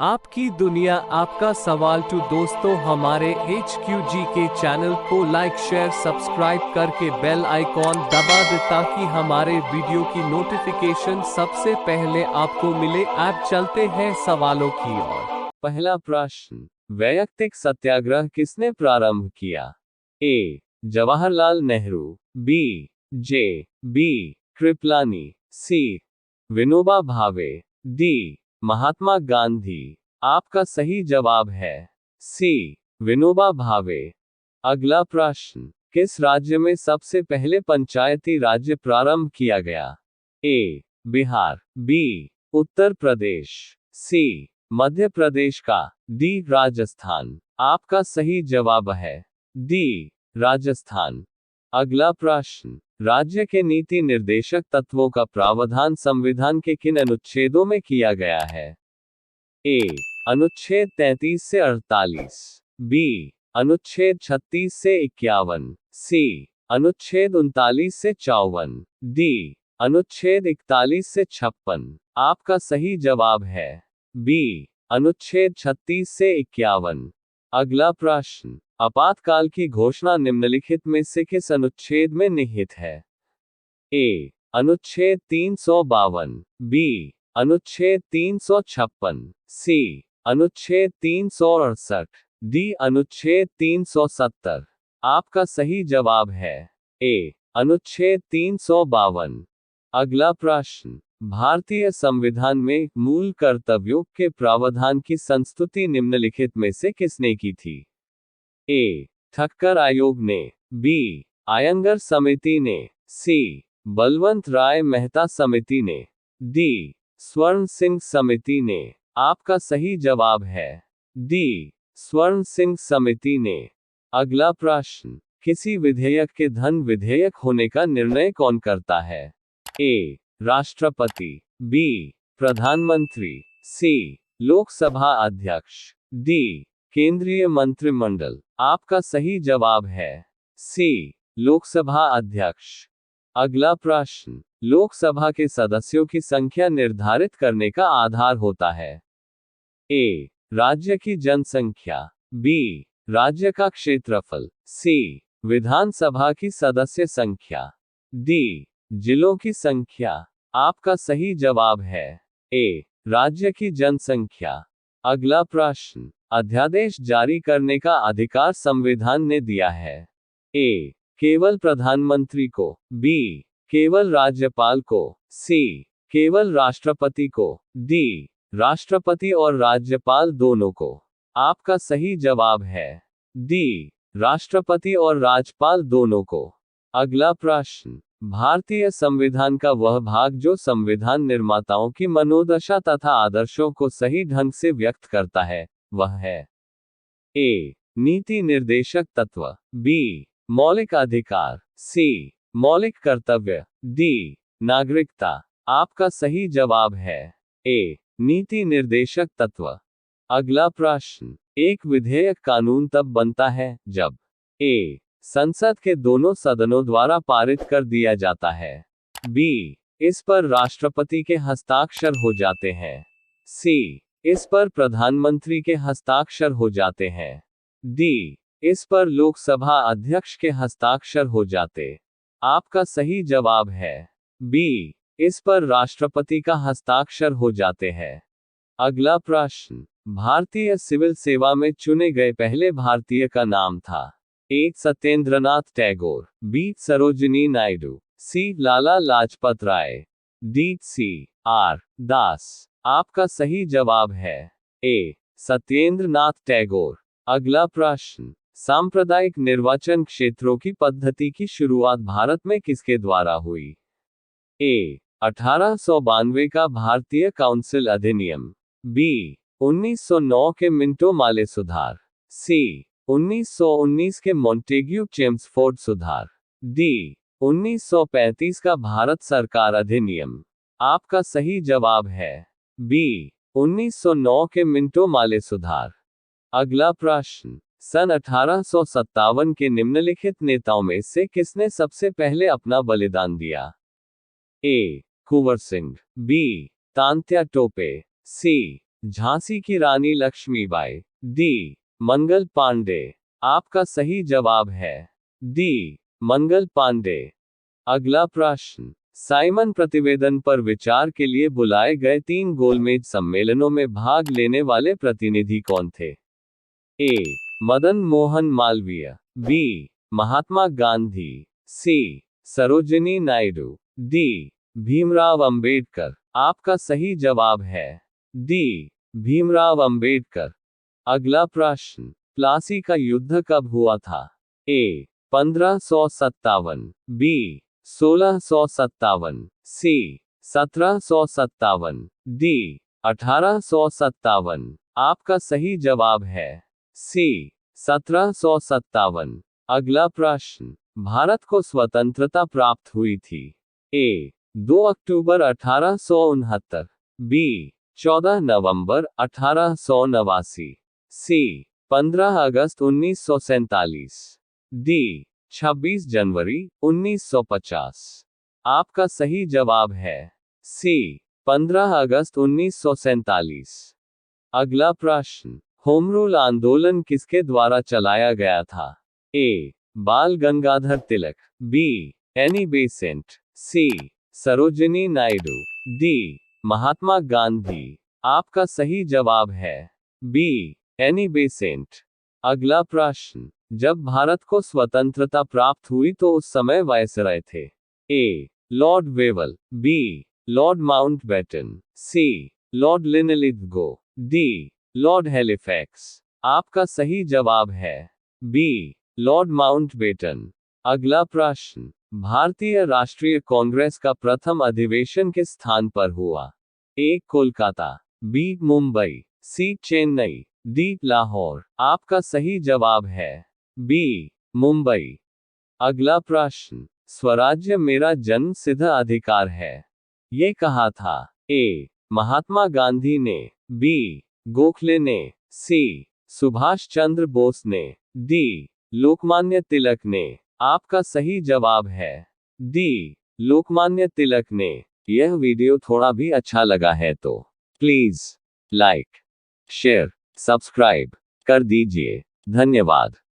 आपकी दुनिया आपका सवाल टू दोस्तों हमारे HQG के चैनल को लाइक शेयर सब्सक्राइब करके बेल आइकॉन दबा दे ताकि हमारे वीडियो की नोटिफिकेशन सबसे पहले आपको मिले। अब चलते हैं सवालों की ओर। पहला प्रश्न, वैयक्तिक सत्याग्रह किसने प्रारंभ किया? ए. जवाहरलाल नेहरू, बी. बी. कृपलानी, सी. विनोबा भावे, डी. महात्मा गांधी। आपका सही जवाब है सी. विनोबा भावे। अगला प्रश्न, किस राज्य में सबसे पहले पंचायती राज्य प्रारंभ किया गया? ए. बिहार, बी. उत्तर प्रदेश, सी. मध्य प्रदेश का, डी. राजस्थान। आपका सही जवाब है डी. राजस्थान। अगला प्रश्न, राज्य के नीति निर्देशक तत्वों का प्रावधान संविधान के किन अनुच्छेदों में किया गया है? ए. अनुच्छेद 33 से 48, बी. अनुच्छेद 36 से 51, सी. अनुच्छेद 39 से 54, डी. अनुच्छेद 41 से 56। आपका सही जवाब है बी. अनुच्छेद 36 से 51। अगला प्रश्न, आपातकाल की घोषणा निम्नलिखित में से किस अनुच्छेद में निहित है? ए. अनुच्छेद 352, बी. अनुच्छेद 356, सी. अनुच्छेद 368, डी. अनुच्छेद 370। आपका सही जवाब है ए. अनुच्छेद 352। अगला प्रश्न, भारतीय संविधान में मूल कर्तव्यों के प्रावधान की संस्तुति निम्नलिखित में से किसने की थी? ए. ठक्कर आयोग ने, बी. आयंगर समिति ने, सी. बलवंत राय मेहता समिति ने, डी. स्वर्ण सिंह समिति ने। आपका सही जवाब है डी. स्वर्ण सिंह समिति ने। अगला प्रश्न, किसी विधेयक के धन विधेयक होने का निर्णय कौन करता है? ए. राष्ट्रपति, बी. प्रधानमंत्री, सी. लोकसभा अध्यक्ष, डी. केंद्रीय मंत्रिमंडल। आपका सही जवाब है सी. लोकसभा अध्यक्ष। अगला प्रश्न, लोकसभा के सदस्यों की संख्या निर्धारित करने का आधार होता है? ए. राज्य की जनसंख्या, बी. राज्य का क्षेत्रफल, सी. विधानसभा की सदस्य संख्या, डी. जिलों की संख्या। आपका सही जवाब है ए. राज्य की जनसंख्या। अगला प्रश्न, अध्यादेश जारी करने का अधिकार संविधान ने दिया है? ए. केवल प्रधानमंत्री को, बी. केवल राज्यपाल को, सी. केवल राष्ट्रपति को, डी. राष्ट्रपति और राज्यपाल दोनों को। आपका सही जवाब है डी. राष्ट्रपति और राज्यपाल दोनों को। अगला प्रश्न, भारतीय संविधान का वह भाग जो संविधान निर्माताओं की मनोदशा तथा आदर्शों को सही ढंग से व्यक्त करता है, वह है? ए. नीति निर्देशक तत्व, बी. मौलिक अधिकार, सी. मौलिक कर्तव्य, डी. नागरिकता। आपका सही जवाब है ए. नीति निर्देशक तत्व। अगला प्रश्न, एक विधेयक कानून तब बनता है जब ए. संसद के दोनों सदनों द्वारा पारित कर दिया जाता है, बी. इस पर राष्ट्रपति के हस्ताक्षर हो जाते हैं, सी. इस पर प्रधानमंत्री के हस्ताक्षर हो जाते हैं, डी. इस पर लोकसभा अध्यक्ष के हस्ताक्षर हो जाते। आपका सही जवाब है बी. इस पर राष्ट्रपति का हस्ताक्षर हो जाते हैं। अगला प्रश्न, भारतीय सिविल सेवा में चुने गए पहले भारतीय का नाम था? A. Satyendranath Tagore, B. Sarojini Naidu, C. Lala Lajpat Rai, D. C. R. Das. आपका सही जवाब है ए. सत्येंद्रनाथ टैगोर। अगला प्रश्न, सांप्रदायिक निर्वाचन क्षेत्रों की पद्धति की शुरुआत भारत में किसके द्वारा हुई? ए. 1892 का भारतीय काउंसिल अधिनियम, बी. 1909 के मिंटो माले सुधार, सी. 1919 के मॉन्टेग्यू चेम्सफोर्ड सुधार, डी. 1935 का भारत सरकार अधिनियम। आपका सही जवाब है बी. 1909 के मिंटो माले सुधार। अगला प्रश्न, सन 1857 के निम्नलिखित नेताओं में से किसने सबसे पहले अपना बलिदान दिया? ए. कुंवर सिंह, बी. तांत्या टोपे, सी. झांसी की रानी लक्ष्मीबाई। डी मंगल पांडे। आपका सही जवाब है डी मंगल पांडे। अगला प्रश्न, साइमन प्रतिवेदन पर विचार के लिए बुलाए गए 3 गोलमेज सम्मेलनों में भाग लेने वाले प्रतिनिधि कौन थे? ए मदन मोहन मालवीय, बी महात्मा गांधी, सी सरोजिनी नायडू, डी भीमराव अंबेडकर। आपका सही जवाब है डी भीमराव अंबेडकर। अगला प्रश्न, प्लासी का युद्ध कब हुआ था? ए 1557, बी 1657, सी 1757, डी 1857। आपका सही जवाब है सी 1757। अगला प्रश्न, भारत को स्वतंत्रता प्राप्त हुई थी? ए 2 अक्टूबर 1869, बी 14 नवंबर 1889, सी 15 अगस्त 1947, डी 26 जनवरी 1950। आपका सही जवाब है सी 15 अगस्त 1947। अगला प्रश्न, होम रूल आंदोलन किसके द्वारा चलाया गया था? A Bal Gangadhar Tilak, B Annie Besant, C Sarojini Naidu, D Mahatma Gandhi. आपका सही जवाब है बी एनी बेसेंट। अगला प्रश्न, जब भारत को स्वतंत्रता प्राप्त हुई तो उस समय वायसराय थे? A Lord Wavell, B Lord Mountbatten, C Lord Linlithgow, D Lord Halifax. आपका सही जवाब है बी लॉर्ड माउंटबेटन। अगला प्रश्न, भारतीय राष्ट्रीय कांग्रेस का प्रथम अधिवेशन किस स्थान पर हुआ? ए कोलकाता, बी मुंबई, सी चेन्नई, डी लाहौर। आपका सही जवाब है बी मुंबई। अगला प्रश्न, स्वराज्य मेरा जन्मसिद्ध अधिकार है, ये कहा था? ए महात्मा गांधी ने, बी गोखले ने, सी सुभाष चंद्र बोस ने, डी लोकमान्य तिलक ने। आपका सही जवाब है डी लोकमान्य तिलक ने। यह वीडियो थोड़ा भी अच्छा लगा है तो प्लीज लाइक, शेयर, सब्सक्राइब कर दीजिए। धन्यवाद।